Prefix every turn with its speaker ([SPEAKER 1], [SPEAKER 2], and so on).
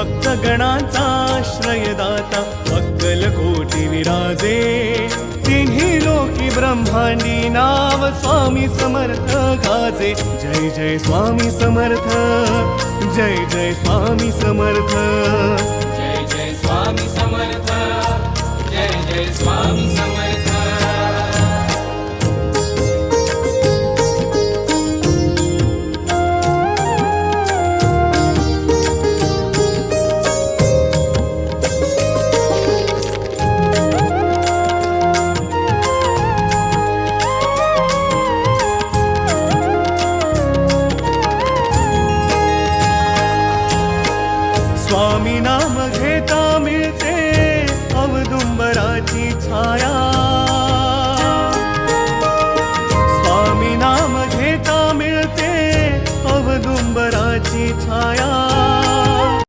[SPEAKER 1] भक्तगणांचा आश्रयदाता अक्कलकोटी विराजे तिन्ही लोकी ब्रह्मांडी नाव स्वामी समर्थ गाजे जय जय स्वामी समर्थ जय जय स्वामी समर्थ
[SPEAKER 2] जय जय स्वामी समर्थ जय जय स्वामी समर्थ
[SPEAKER 1] स्वामी नाम घेता मिळते अवदुंबराची छाया स्वामी नाम घेता मिळते अवदुंबराची छाया